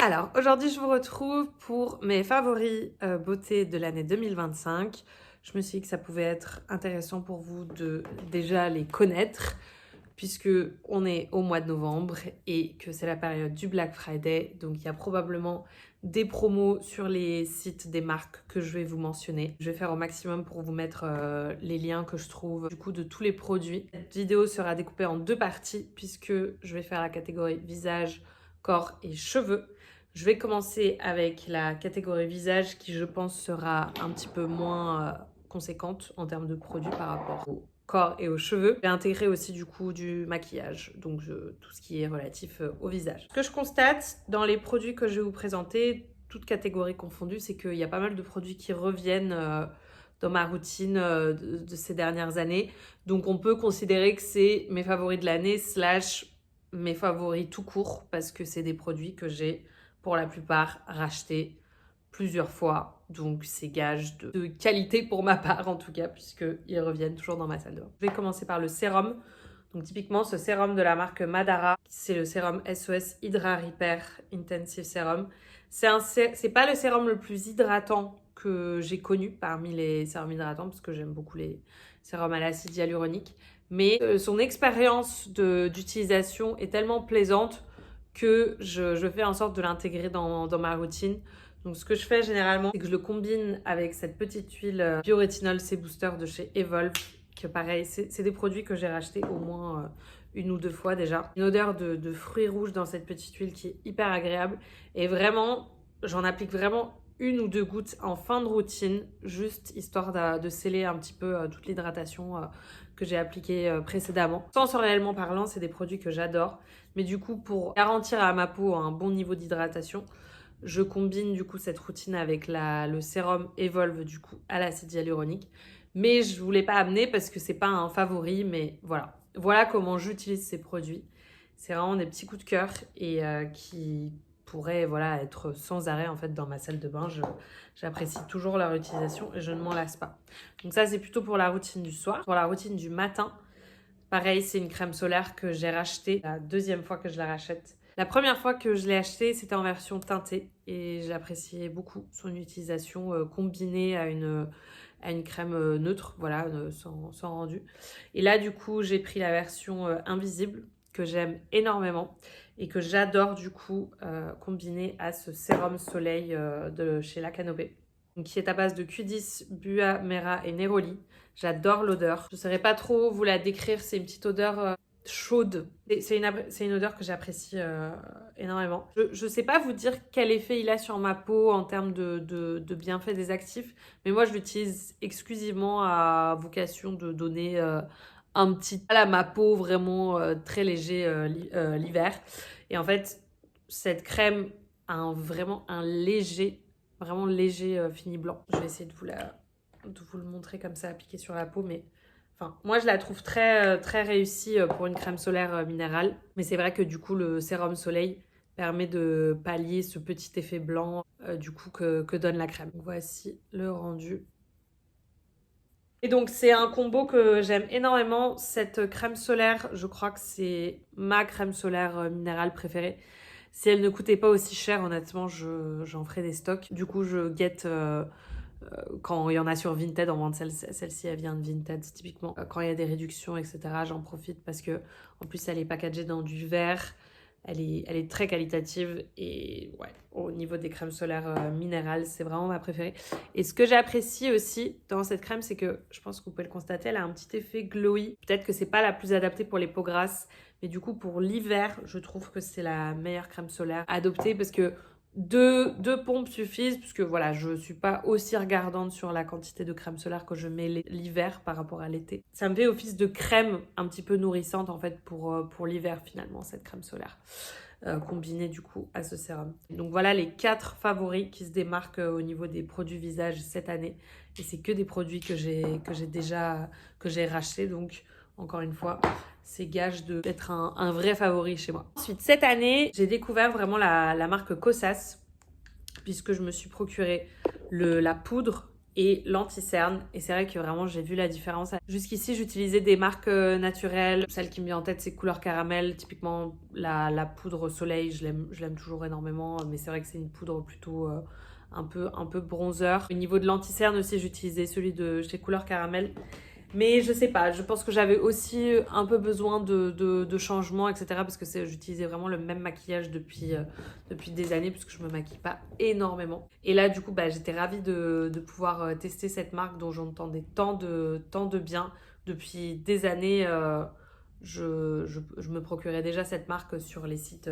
Alors, aujourd'hui, je vous retrouve pour mes favoris beauté de l'année 2025. Je me suis dit que ça pouvait être intéressant pour vous de déjà les connaître, puisque on est au mois de novembre et que c'est la période du Black Friday. Donc, il y a probablement des promos sur les sites des marques que je vais vous mentionner. Je vais faire au maximum pour vous mettre les liens que je trouve du coup de tous les produits. Cette vidéo sera découpée en deux parties, puisque je vais faire la catégorie visage, corps et cheveux. Je vais commencer avec la catégorie visage qui, je pense, sera un petit peu moins conséquente en termes de produits par rapport au corps et aux cheveux. J'ai intégré aussi du coup du maquillage, donc tout ce qui est relatif au visage. Ce que je constate dans les produits que je vais vous présenter, toutes catégories confondues, c'est qu'il y a pas mal de produits qui reviennent dans ma routine de ces dernières années. Donc on peut considérer que c'est mes favoris de l'année / mes favoris tout court, parce que c'est des produits que j'ai pour la plupart rachetés plusieurs fois. Donc c'est gage de qualité pour ma part en tout cas, puisqu'ils reviennent toujours dans ma salle de bain. Je vais commencer par le sérum. Donc typiquement ce sérum de la marque Madara, c'est le sérum SOS Hydra Repair Intensive Serum. C'est pas le sérum le plus hydratant que j'ai connu parmi les sérums hydratants, parce que j'aime beaucoup les sérums à l'acide hyaluronique. Mais son expérience d'utilisation est tellement plaisante que je fais en sorte de l'intégrer dans ma routine. Donc ce que je fais généralement, c'est que je le combine avec cette petite huile Bioretinol C-Booster de chez Evolve, que pareil, c'est des produits que j'ai rachetés au moins une ou deux fois déjà. Une odeur de fruits rouges dans cette petite huile qui est hyper agréable. Et vraiment, j'en applique vraiment une ou deux gouttes en fin de routine, juste histoire de sceller un petit peu toute l'hydratation que j'ai appliquée précédemment. Sensoriellement parlant, c'est des produits que j'adore. Mais du coup, pour garantir à ma peau un bon niveau d'hydratation, je combine du coup cette routine avec le sérum Evolve du coup à l'acide hyaluronique. Mais je ne vous l'ai pas amené parce que c'est pas un favori, mais voilà. Voilà comment j'utilise ces produits. C'est vraiment des petits coups de cœur et qui pourraient voilà, être sans arrêt en fait dans ma salle de bain. J'apprécie toujours leur utilisation et je ne m'en lasse pas. Donc ça, c'est plutôt pour la routine du soir. Pour la routine du matin, pareil, c'est une crème solaire que j'ai rachetée la deuxième fois que je la rachète. La première fois que je l'ai achetée, c'était en version teintée et j'appréciais beaucoup son utilisation combinée à une crème neutre, voilà, sans rendu. Et là, du coup, j'ai pris la version invisible que j'aime énormément et que j'adore du coup combiner à ce sérum soleil de chez La Canopée, qui est à base de Q10, Bua, Mera et Neroli. J'adore l'odeur. Je ne saurais pas trop vous la décrire, c'est une petite odeur chaude. C'est une odeur que j'apprécie énormément. Je ne sais pas vous dire quel effet il a sur ma peau en termes de bienfaits des actifs, mais moi je l'utilise exclusivement à vocation de donner un petit à ma peau vraiment très léger l'hiver. Et en fait, cette crème a vraiment un léger, vraiment léger fini blanc. Je vais essayer de vous le montrer comme ça, appliqué sur la peau, mais enfin, moi, je la trouve très, très réussie pour une crème solaire minérale. Mais c'est vrai que du coup, le sérum soleil permet de pallier ce petit effet blanc du coup que donne la crème. Voici le rendu. Et donc, c'est un combo que j'aime énormément. Cette crème solaire, je crois que c'est ma crème solaire minérale préférée. Si elle ne coûtait pas aussi cher, honnêtement, j'en ferais des stocks. Du coup, je guette... quand il y en a sur Vinted, en vente, celle-ci elle vient de Vinted typiquement. Quand il y a des réductions, etc., j'en profite parce que en plus elle est packagée dans du verre, elle est très qualitative et ouais, au niveau des crèmes solaires minérales, c'est vraiment ma préférée. Et ce que j'apprécie aussi dans cette crème, c'est que je pense que vous pouvez le constater, elle a un petit effet glowy. Peut-être que c'est pas la plus adaptée pour les peaux grasses, mais du coup pour l'hiver, je trouve que c'est la meilleure crème solaire à adopter parce que deux pompes suffisent, puisque voilà, je ne suis pas aussi regardante sur la quantité de crème solaire que je mets l'hiver par rapport à l'été. Ça me fait office de crème un petit peu nourrissante en fait pour l'hiver finalement, cette crème solaire. Combinée du coup à ce sérum. Donc voilà les 4 favoris qui se démarquent au niveau des produits visage cette année. Et c'est que des produits que j'ai rachetés. Donc encore une fois, c'est gage d'être un vrai favori chez moi. Ensuite, cette année, j'ai découvert vraiment la marque Kosas, puisque je me suis procuré la poudre et l'anti-cerne. Et c'est vrai que vraiment, j'ai vu la différence. Jusqu'ici, j'utilisais des marques naturelles. Celle qui me vient en tête, c'est Couleur Caramel. Typiquement, la poudre Soleil, je l'aime toujours énormément. Mais c'est vrai que c'est une poudre plutôt un peu bronzer. Au niveau de l'anti-cerne aussi, j'utilisais celui de chez Couleur Caramel. Mais je sais pas, je pense que j'avais aussi un peu besoin de changements, etc. Parce que j'utilisais vraiment le même maquillage depuis des années, puisque je me maquille pas énormément. Et là, du coup, bah, j'étais ravie de pouvoir tester cette marque dont j'entendais tant de bien. Depuis des années, je me procurais déjà cette marque sur les sites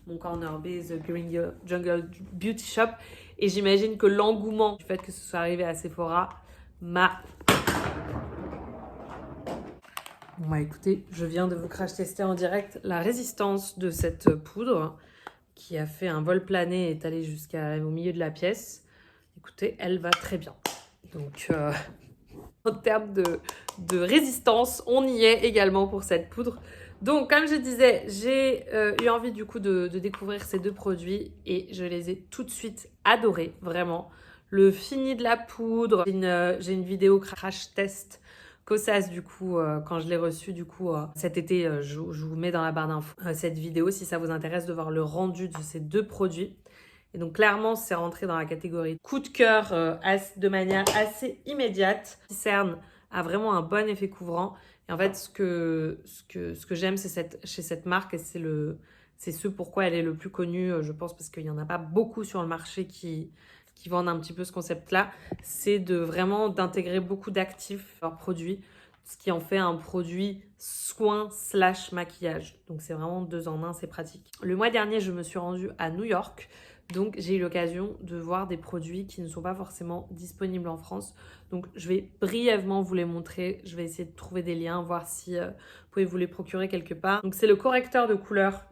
Mon Corner B, The Green Jungle Beauty Shop. Et j'imagine que l'engouement du fait que ce soit arrivé à Sephora m'a... Bon bah écoutez, je viens de vous crash tester en direct la résistance de cette poudre qui a fait un vol plané et est allée jusqu'au milieu de la pièce. Écoutez, elle va très bien. Donc en termes de résistance, on y est également pour cette poudre. Donc comme je disais, j'ai eu envie du coup de découvrir ces deux produits et je les ai tout de suite adorés, vraiment. Le fini de la poudre, j'ai une vidéo crash test Kosas du coup, quand je l'ai reçu du coup cet été, je vous mets dans la barre d'infos cette vidéo si ça vous intéresse de voir le rendu de ces deux produits. Et donc clairement, c'est rentré dans la catégorie coup de cœur de manière assez immédiate. Cerne a vraiment un bon effet couvrant. Et en fait, ce que j'aime chez cette marque, et c'est ce pourquoi elle est le plus connue, je pense, parce qu'il n'y en a pas beaucoup sur le marché qui vendent un petit peu ce concept-là, c'est vraiment d'intégrer beaucoup d'actifs dans leurs produits, ce qui en fait un produit soin / maquillage. Donc c'est vraiment 2 en 1, c'est pratique. Le mois dernier, je me suis rendue à New York. Donc j'ai eu l'occasion de voir des produits qui ne sont pas forcément disponibles en France. Donc je vais brièvement vous les montrer. Je vais essayer de trouver des liens, voir si vous pouvez vous les procurer quelque part. Donc c'est le correcteur de couleur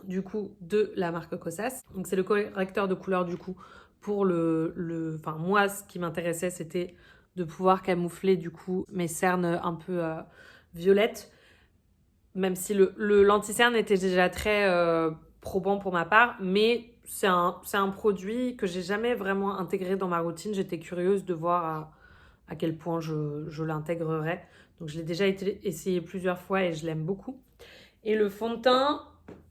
du coup de la marque Kosas. Donc c'est le correcteur de couleur du coup pour enfin moi ce qui m'intéressait c'était de pouvoir camoufler du coup mes cernes un peu violettes. Même si l'anti-cerne était déjà très probant pour ma part, mais c'est un produit que j'ai jamais vraiment intégré dans ma routine. J'étais curieuse de voir à quel point je l'intégrerais. Donc je l'ai déjà essayé plusieurs fois et je l'aime beaucoup. Et le fond de teint,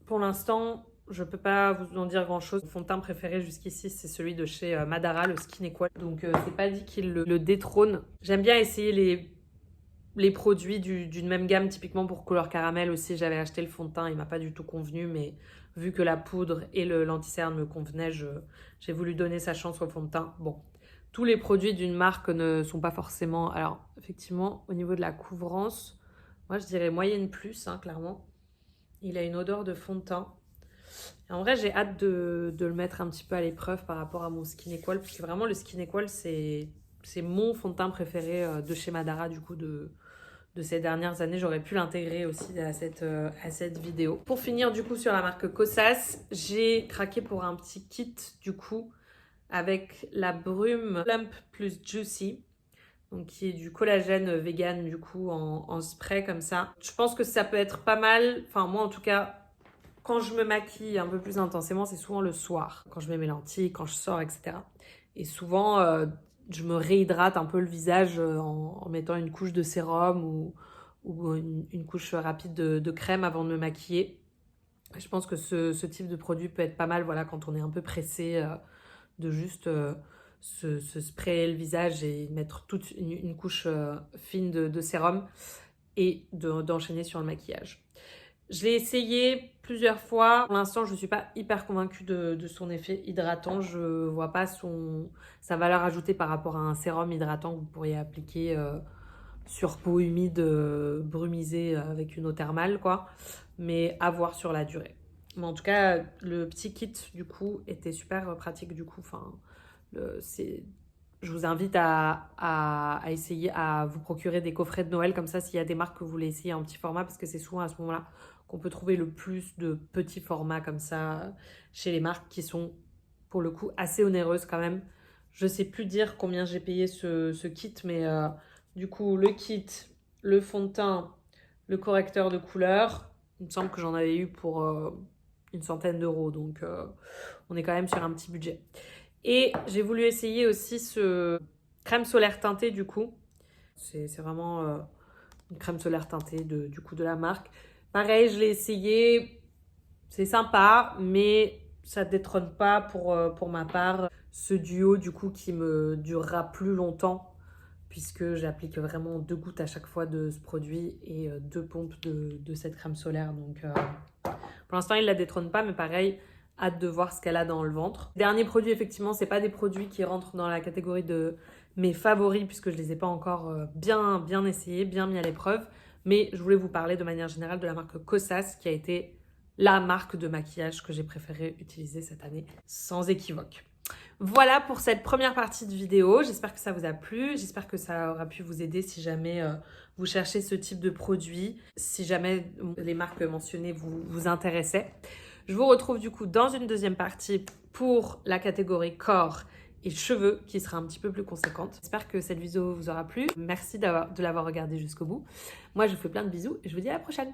pour l'instant, je peux pas vous en dire grand chose. Mon fond de teint préféré jusqu'ici, c'est celui de chez Madara, le Skin Equal. Donc c'est pas dit qu'il le détrône. J'aime bien essayer les produits d'une même gamme, typiquement pour Couleur Caramel aussi, j'avais acheté le fond de teint, il m'a pas du tout convenu, mais vu que la poudre et l'anti-cerne me convenaient, j'ai voulu donner sa chance au fond de teint. Bon, tous les produits d'une marque ne sont pas forcément... Alors, effectivement, au niveau de la couvrance, moi je dirais moyenne plus, hein, clairement. Il a une odeur de fond de teint. Et en vrai, j'ai hâte de le mettre un petit peu à l'épreuve par rapport à mon Skin Equal, parce que vraiment, le Skin Equal, c'est mon fond de teint préféré de chez Madara, du coup, de ces dernières années. J'aurais pu l'intégrer aussi à cette vidéo. Pour finir, du coup, sur la marque Kosas, j'ai craqué pour un petit kit, du coup, avec la brume Plump plus Juicy, donc qui est du collagène vegan, du coup, en spray comme ça. Je pense que ça peut être pas mal. Enfin, moi, en tout cas, quand je me maquille un peu plus intensément, c'est souvent le soir, quand je mets mes lentilles, quand je sors, etc. Et souvent, je me réhydrate un peu le visage en mettant une couche de sérum ou une couche rapide de crème avant de me maquiller. Je pense que ce type de produit peut être pas mal, voilà, quand on est un peu pressé de juste se sprayer le visage et mettre toute une couche fine de sérum et d'enchaîner sur le maquillage. Je l'ai essayé plusieurs fois. Pour l'instant, je ne suis pas hyper convaincue de son effet hydratant. Je ne vois pas sa valeur ajoutée par rapport à un sérum hydratant que vous pourriez appliquer sur peau humide, brumisée avec une eau thermale, quoi. Mais à voir sur la durée. Mais en tout cas, le petit kit, du coup, était super pratique, du coup. Enfin, je vous invite à essayer, à vous procurer des coffrets de Noël comme ça, s'il y a des marques que vous voulez essayer en petit format, parce que c'est souvent à ce moment-là qu'on peut trouver le plus de petits formats comme ça chez les marques qui sont, pour le coup, assez onéreuses quand même. Je sais plus dire combien j'ai payé ce kit, mais du coup, le kit, le fond de teint, le correcteur de couleur, il me semble que j'en avais eu pour une centaine d'euros, donc on est quand même sur un petit budget. Et j'ai voulu essayer aussi crème solaire teintée du coup. C'est vraiment une crème solaire teintée du coup de la marque. Pareil, je l'ai essayé, c'est sympa, mais ça ne détrône pas pour ma part ce duo du coup qui me durera plus longtemps puisque j'applique vraiment 2 gouttes à chaque fois de ce produit et 2 pompes de cette crème solaire. Donc pour l'instant, il ne la détrône pas, mais pareil, hâte de voir ce qu'elle a dans le ventre. Dernier produit, effectivement, c'est pas des produits qui rentrent dans la catégorie de mes favoris puisque je les ai pas encore bien essayés, bien mis à l'épreuve. Mais je voulais vous parler de manière générale de la marque Kosas qui a été la marque de maquillage que j'ai préféré utiliser cette année, sans équivoque. Voilà pour cette première partie de vidéo. J'espère que ça vous a plu. J'espère que ça aura pu vous aider si jamais vous cherchez ce type de produit, si jamais les marques mentionnées vous intéressaient. Je vous retrouve du coup dans une deuxième partie pour la catégorie corps et cheveux qui sera un petit peu plus conséquente. J'espère que cette vidéo vous aura plu. Merci de l'avoir regardée jusqu'au bout. Moi, je vous fais plein de bisous et je vous dis à la prochaine.